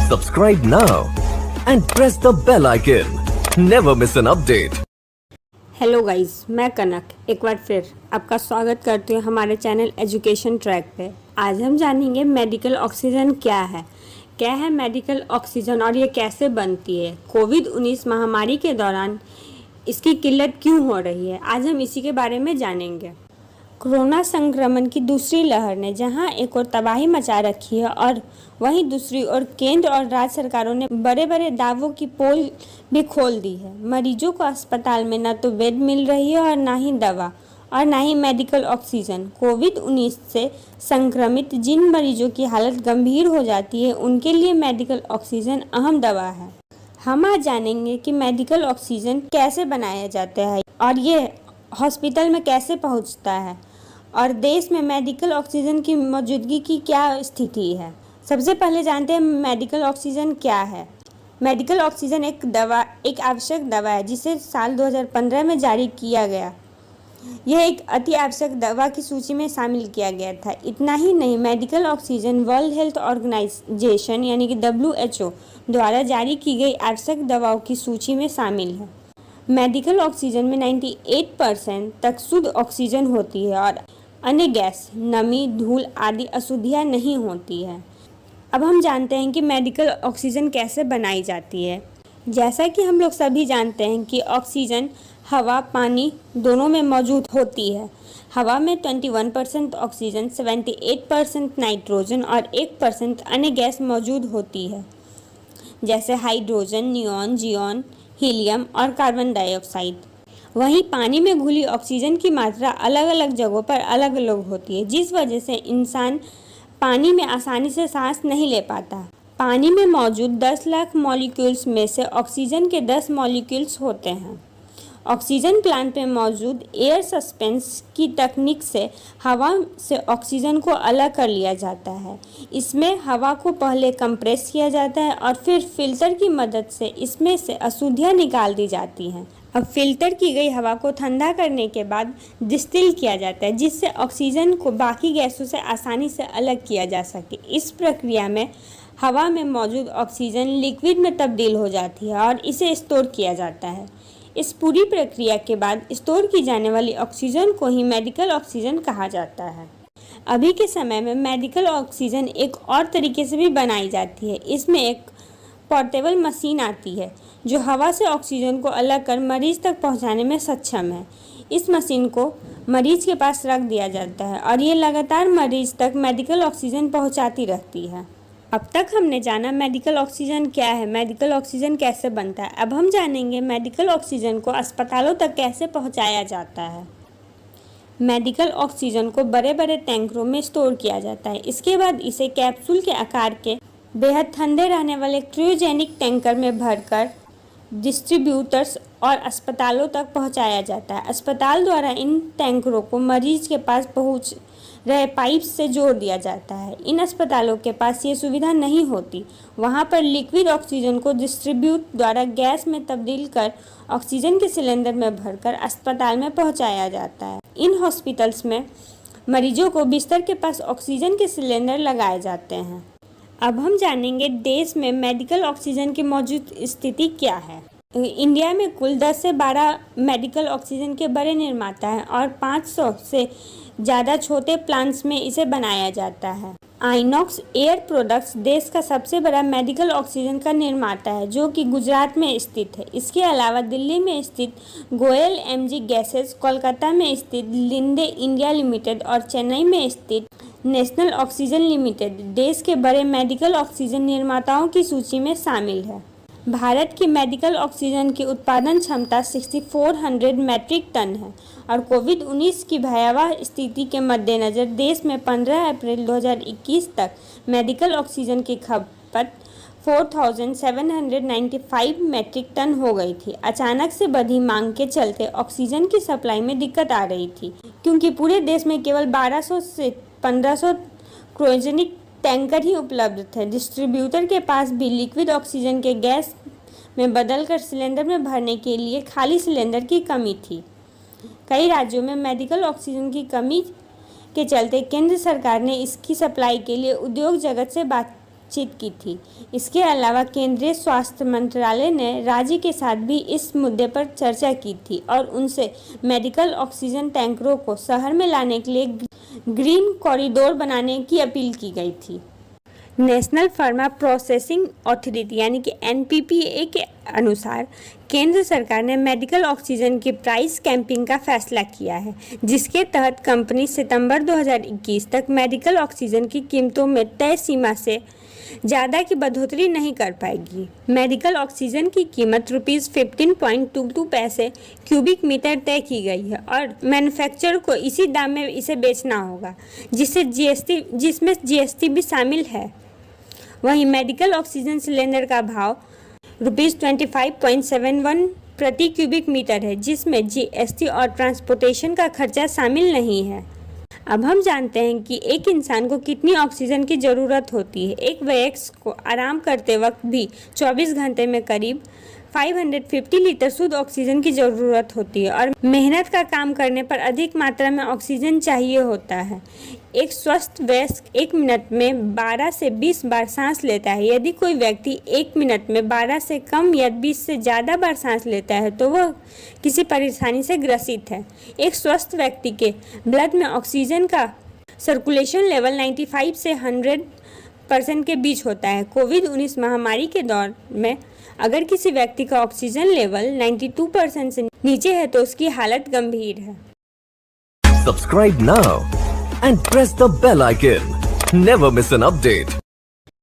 Subscribe now and press the bell icon. Never miss an update. Hello guys, मैं कनक एक बार फिर आपका स्वागत करती हूँ हमारे चैनल एजुकेशन ट्रैक पे। आज हम जानेंगे मेडिकल ऑक्सीजन क्या है मेडिकल ऑक्सीजन और ये कैसे बनती है। कोविड-19 महामारी के दौरान इसकी किल्लत क्यों हो रही है, आज हम इसी के बारे में जानेंगे। कोरोना संक्रमण की दूसरी लहर ने जहां एक और तबाही मचा रखी है और वहीं दूसरी ओर केंद्र और राज्य सरकारों ने बड़े बड़े दावों की पोल भी खोल दी है। मरीजों को अस्पताल में न तो बेड मिल रही है और न ही दवा और न ही मेडिकल ऑक्सीजन। कोविड-19 से संक्रमित जिन मरीजों की हालत गंभीर हो जाती है उनके लिए मेडिकल ऑक्सीजन अहम दवा है। हम आज जानेंगे कि मेडिकल ऑक्सीजन कैसे बनाया जाता है और ये हॉस्पिटल में कैसे पहुंचता है और देश में मेडिकल ऑक्सीजन की मौजूदगी की क्या स्थिति है। सबसे पहले जानते हैं मेडिकल ऑक्सीजन क्या है। मेडिकल ऑक्सीजन एक आवश्यक दवा है जिसे साल 2015 में जारी किया गया। यह एक अति आवश्यक दवा की सूची में शामिल किया गया था। इतना ही नहीं, medical oxygen World Health Organization यानी कि WHO द्वारा जारी की गई आवश्यक दवाओं की सूची में शामिल है। मेडिकल ऑक्सीजन में 98% तक शुद्ध ऑक्सीजन होती है और अन्य गैस, नमी, धूल आदि अशुद्धियाँ नहीं होती है। अब हम जानते हैं कि मेडिकल ऑक्सीजन कैसे बनाई जाती है। जैसा कि हम लोग सभी जानते हैं कि ऑक्सीजन हवा, पानी दोनों में मौजूद होती है। हवा में 21% ऑक्सीजन, 78% नाइट्रोजन और 1% अन्य गैस मौजूद होती है, जैसे हाइड्रोजन, नियॉन, जियोन, हीलियम और कार्बन डाइऑक्साइड। वहीं पानी में घुली ऑक्सीजन की मात्रा अलग अलग जगहों पर अलग अलग होती है, जिस वजह से इंसान पानी में आसानी से सांस नहीं ले पाता। पानी में मौजूद 10 लाख मॉलिक्यूल्स में से ऑक्सीजन के 10 मॉलिक्यूल्स होते हैं। ऑक्सीजन प्लांट में मौजूद एयर सस्पेंस की तकनीक से हवा से ऑक्सीजन को अलग कर लिया जाता है। इसमें हवा को पहले कंप्रेस किया जाता है और फिर फिल्टर की मदद से इसमें से अशुद्धियाँ निकाल दी जाती हैं। अब फिल्टर की गई हवा को ठंडा करने के बाद डिस्टिल किया जाता है, जिससे ऑक्सीजन को बाकी गैसों से आसानी से अलग किया जा सके। इस प्रक्रिया में हवा में मौजूद ऑक्सीजन लिक्विड में तब्दील हो जाती है और इसे स्टोर किया जाता है। इस पूरी प्रक्रिया के बाद स्टोर की जाने वाली ऑक्सीजन को ही मेडिकल ऑक्सीजन कहा जाता है। अभी के समय में मेडिकल ऑक्सीजन एक और तरीके से भी बनाई जाती है। इसमें एक पोर्टेबल मशीन आती है जो हवा से ऑक्सीजन को अलग कर मरीज तक पहुंचाने में सक्षम है। इस मशीन को मरीज के पास रख दिया जाता है और ये लगातार मरीज तक मेडिकल ऑक्सीजन पहुंचाती रहती है। अब तक हमने जाना मेडिकल ऑक्सीजन क्या है, मेडिकल ऑक्सीजन कैसे बनता है। अब हम जानेंगे मेडिकल ऑक्सीजन को अस्पतालों तक कैसे पहुंचाया जाता है। मेडिकल ऑक्सीजन को बड़े बड़े टैंकरों में स्टोर किया जाता है। इसके बाद इसे कैप्सूल के आकार के बेहद ठंडे रहने वाले क्रायोजेनिक टैंकर में भरकर डिस्ट्रीब्यूटर्स और अस्पतालों तक पहुंचाया जाता है। अस्पताल द्वारा इन टैंकरों को मरीज के पास पहुंच रहे पाइप से जोड़ दिया जाता है। इन अस्पतालों के पास ये सुविधा नहीं होती। वहां पर लिक्विड ऑक्सीजन को डिस्ट्रीब्यूट द्वारा गैस में तब्दील कर ऑक्सीजन के सिलेंडर में भरकर अस्पताल में पहुंचाया जाता है। इन हॉस्पिटल्स में मरीजों को बिस्तर के पास ऑक्सीजन के सिलेंडर लगाए जाते हैं। अब हम जानेंगे देश में मेडिकल ऑक्सीजन की मौजूद स्थिति क्या है। इंडिया में कुल 10 से 12 मेडिकल ऑक्सीजन के बड़े निर्माता हैं और 500 से ज़्यादा छोटे प्लांट्स में इसे बनाया जाता है। आइनॉक्स एयर प्रोडक्ट्स देश का सबसे बड़ा मेडिकल ऑक्सीजन का निर्माता है, जो कि गुजरात में स्थित है। इसके अलावा दिल्ली में स्थित गोयल एमजी गैसेस, कोलकाता में स्थित लिंडे इंडिया लिमिटेड और चेन्नई में स्थित नेशनल ऑक्सीजन लिमिटेड देश के बड़े मेडिकल ऑक्सीजन निर्माताओं की सूची में शामिल है। भारत की मेडिकल ऑक्सीजन की उत्पादन क्षमता 6400 मैट्रिक टन है और कोविड-19 की भयावह स्थिति के मद्देनज़र देश में 15 अप्रैल 2021 तक मेडिकल ऑक्सीजन की खपत 4795 मैट्रिक टन हो गई थी। अचानक से बढ़ी मांग के चलते ऑक्सीजन की सप्लाई में दिक्कत आ रही थी, क्योंकि पूरे देश में केवल 1200 से 1500 क्रायोजेनिक टैंकर ही उपलब्ध थे। डिस्ट्रीब्यूटर के पास भी लिक्विड ऑक्सीजन के गैस में बदलकर सिलेंडर में भरने के लिए खाली सिलेंडर की कमी थी। कई राज्यों में मेडिकल ऑक्सीजन की कमी के चलते केंद्र सरकार ने इसकी सप्लाई के लिए उद्योग जगत से बात बातचीत की थी। इसके अलावा केंद्रीय स्वास्थ्य मंत्रालय ने राज्य के साथ भी इस मुद्दे पर चर्चा की थी और उनसे मेडिकल ऑक्सीजन टैंकरों को शहर में लाने के लिए ग्रीन कॉरिडोर बनाने की अपील की गई थी। नेशनल फार्मा प्रोसेसिंग अथॉरिटी यानी कि एनपीपीए के अनुसार केंद्र सरकार ने मेडिकल ऑक्सीजन की प्राइस कैंपिंग का फैसला किया है, जिसके तहत कंपनी सितंबर 2021 तक मेडिकल ऑक्सीजन की कीमतों में तय सीमा से ज़्यादा की बढ़ोतरी नहीं कर पाएगी। मेडिकल ऑक्सीजन की कीमत ₹15.22 पैसे क्यूबिक मीटर तय की गई है और मैन्युफैक्चरर को इसी दाम में इसे बेचना होगा, जिसमें जीएसटी भी शामिल है। वहीं मेडिकल ऑक्सीजन सिलेंडर का भाव ₹25.71 प्रति क्यूबिक मीटर है, जिसमें जीएसटी और ट्रांसपोर्टेशन का खर्चा शामिल नहीं है। अब हम जानते हैं कि एक इंसान को कितनी ऑक्सीजन की ज़रूरत होती है। एक वयस्क को आराम करते वक्त भी 24 घंटे में करीब 550 लीटर शुद्ध ऑक्सीजन की ज़रूरत होती है और मेहनत का काम करने पर अधिक मात्रा में ऑक्सीजन चाहिए होता है। एक स्वस्थ वयस्क 1 मिनट में 12 से 20 बार सांस लेता है। यदि कोई व्यक्ति 1 मिनट में 12 से कम या 20 से ज़्यादा बार सांस लेता है तो वह किसी परेशानी से ग्रसित है। एक स्वस्थ व्यक्ति के ब्लड में ऑक्सीजन का सर्कुलेशन लेवल 95 से 100% के बीच होता है। कोविड-19 महामारी के दौर में अगर किसी व्यक्ति का ऑक्सीजन लेवल 92% से नीचे है तो उसकी हालत गंभीर है। Subscribe now and press the bell icon. Never miss an update.